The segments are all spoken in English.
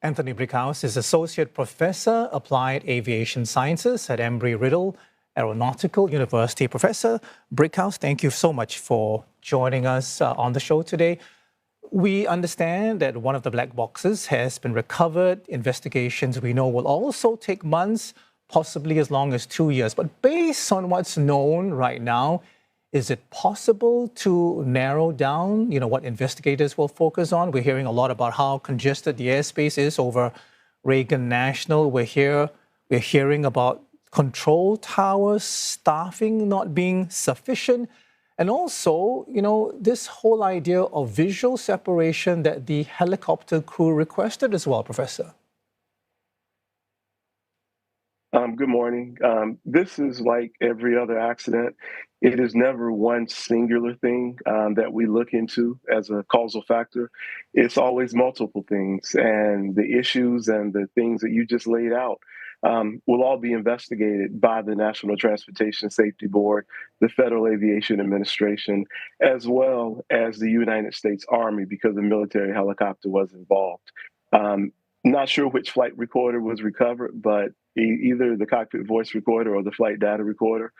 Anthony Brickhouse is Associate Professor, Applied Aviation Sciences at Embry-Riddle Aeronautical University. Professor Brickhouse, thank you so much for joining us on the show today. We understand that one of the black boxes has been recovered. Investigations we know will also take months, possibly as long as 2 years. But based on what's known right now, is it possible to narrow down, what investigators will focus on? We're hearing a lot about how congested the airspace is over Reagan National. We're hearing about control towers staffing not being sufficient. And also, this whole idea of visual separation that the helicopter crew requested as well, Professor. Good morning. This is like every other accident. It is never one singular thing that we look into as a causal factor. It's always multiple things. And the issues and the things that you just laid out will all be investigated by the National Transportation Safety Board, the Federal Aviation Administration, as well as the United States Army, because the military helicopter was involved. Not sure which flight recorder was recovered, but either the cockpit voice recorder or the flight data recorder,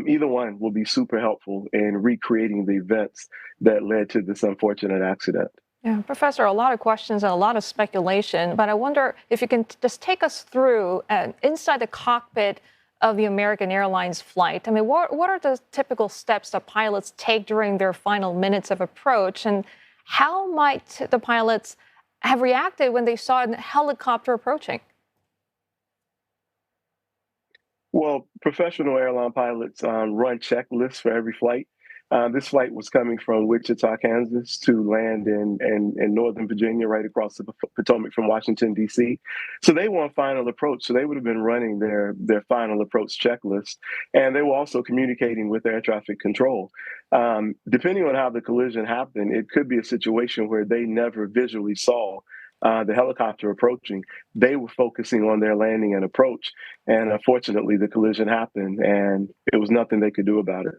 either one will be super helpful in recreating the events that led to this unfortunate accident. Yeah, Professor, a lot of questions and a lot of speculation, but I wonder if you can just take us through inside the cockpit of the American Airlines flight. I mean, what are the typical steps that pilots take during their final minutes of approach, and how might the pilots have reacted when they saw a helicopter approaching? Well, professional airline pilots run checklists for every flight. This flight was coming from Wichita, Kansas to land in Northern Virginia, right across the Potomac from Washington, D.C. So they were on final approach. So they would have been running their final approach checklist. And they were also communicating with air traffic control. Depending on how the collision happened, it could be a situation where they never visually saw the helicopter approaching. They were focusing on their landing and approach. And unfortunately, the collision happened and it was nothing they could do about it.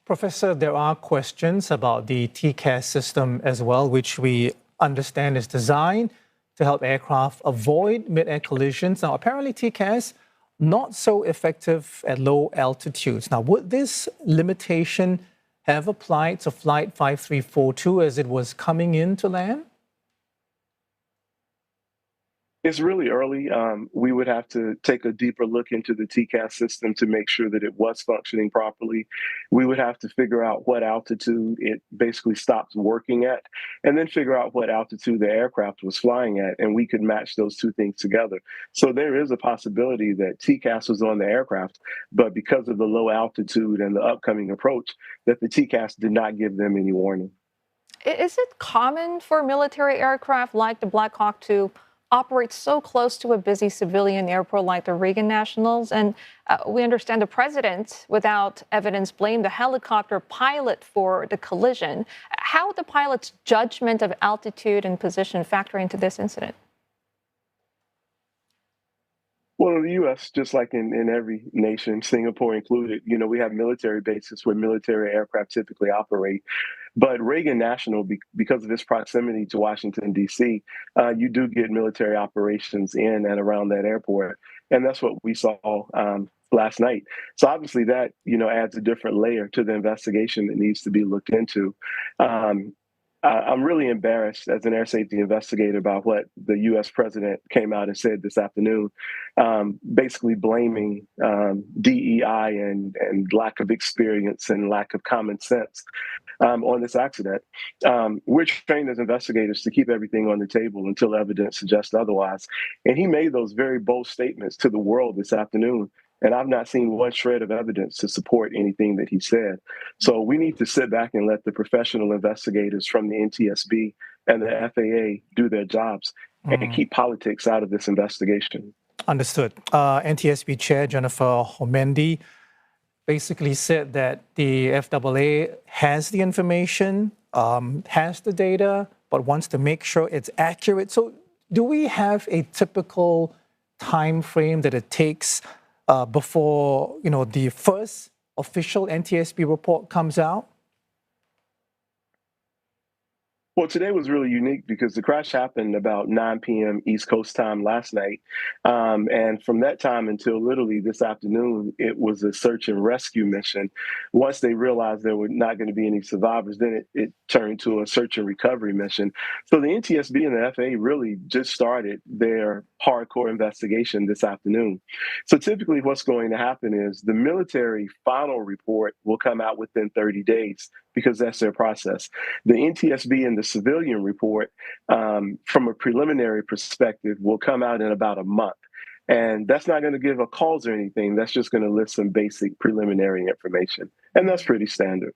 Professor, there are questions about the TCAS system as well, which we understand is designed to help aircraft avoid mid-air collisions. Now, apparently TCAS not so effective at low altitudes. Now, would this limitation have applied to Flight 5342 as it was coming in to land? It's really early. We would have to take a deeper look into the TCAS system to make sure that it was functioning properly. We would have to figure out what altitude it basically stopped working at, and then figure out what altitude the aircraft was flying at, and we could match those two things together. So there is a possibility that TCAS was on the aircraft, but because of the low altitude and the upcoming approach, that the TCAS did not give them any warning. Is it common for military aircraft like the Black Hawk to operate so close to a busy civilian airport like the Reagan Nationals? And we understand the president, without evidence, blamed the helicopter pilot for the collision. How would the pilot's judgment of altitude and position factor into this incident? Well, in the U.S., just like in every nation, Singapore included, we have military bases where military aircraft typically operate. But Reagan National, because of its proximity to Washington, D.C., you do get military operations in and around that airport. And that's what we saw last night. So obviously that, adds a different layer to the investigation that needs to be looked into. I'm really embarrassed as an air safety investigator about what the U.S. president came out and said this afternoon, basically blaming DEI and lack of experience and lack of common sense on this accident. We're trained as investigators to keep everything on the table until evidence suggests otherwise. And he made those very bold statements to the world this afternoon. And I've not seen one shred of evidence to support anything that he said. So we need to sit back and let the professional investigators from the NTSB and the FAA do their jobs and keep politics out of this investigation. Understood. NTSB Chair Jennifer Homendy basically said that the FAA has the information, has the data, but wants to make sure it's accurate. So do we have a typical time frame that it takes before the first official NTSB report comes out? Well, today was really unique because the crash happened about 9 p.m. East Coast time last night. And from that time until literally this afternoon, it was a search and rescue mission. Once they realized there were not going to be any survivors, then it turned to a search and recovery mission. So the NTSB and the FAA really just started their hardcore investigation this afternoon. So typically, what's going to happen is the military final report will come out within 30 days because that's their process. The NTSB and the civilian report, from a preliminary perspective, will come out in about a month. And that's not going to give a cause or anything. That's just going to list some basic preliminary information. And that's pretty standard.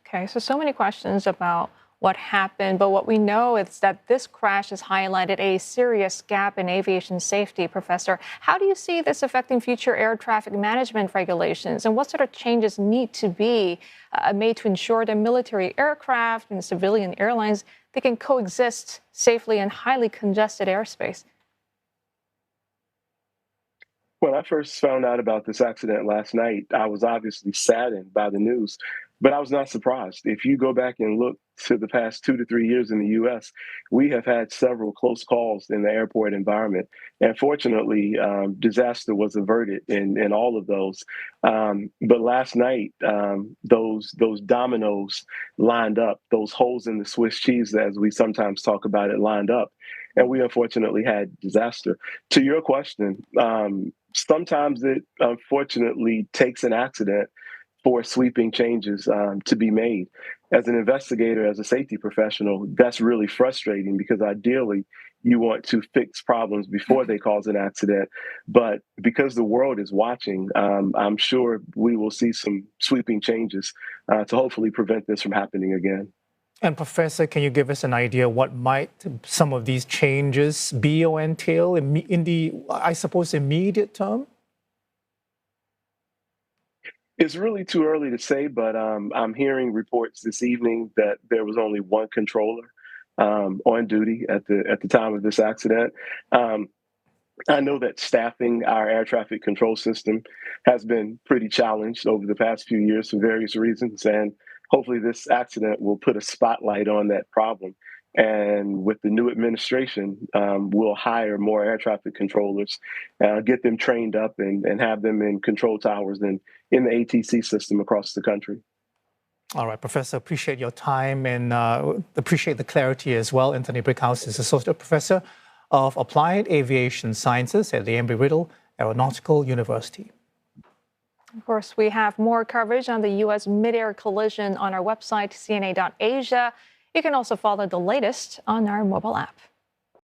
Okay, so many questions about what happened, but what we know is that this crash has highlighted a serious gap in aviation safety. Professor, how do you see this affecting future air traffic management regulations, and what sort of changes need to be made to ensure that military aircraft and civilian airlines, they can coexist safely in highly congested airspace? When I first found out about this accident last night, I was obviously saddened by the news, but I was not surprised. If you go back and look to the past 2 to 3 years in the US, we have had several close calls in the airport environment. And fortunately, disaster was averted in all of those. But last night, those dominoes lined up, those holes in the Swiss cheese, as we sometimes talk about it, lined up. And we unfortunately had disaster. To your question, sometimes it unfortunately takes an accident for sweeping changes to be made. As an investigator, as a safety professional, that's really frustrating because ideally you want to fix problems before they cause an accident. But because the world is watching, I'm sure we will see some sweeping changes to hopefully prevent this from happening again. And Professor, can you give us an idea what might some of these changes be or entail in the, I suppose, immediate term? It's really too early to say, but I'm hearing reports this evening that there was only one controller on duty at the time of this accident. Um, I know that staffing our air traffic control system has been pretty challenged over the past few years for various reasons, and hopefully this accident will put a spotlight on that problem. And with the new administration, we'll hire more air traffic controllers, get them trained up, and have them in control towers and in the ATC system across the country. All right, Professor, appreciate your time and appreciate the clarity as well. Anthony Brickhouse is Associate Professor of Applied Aviation Sciences at the Embry-Riddle Aeronautical University. Of course, we have more coverage on the U.S. mid-air collision on our website, cna.asia. You can also follow the latest on our mobile app.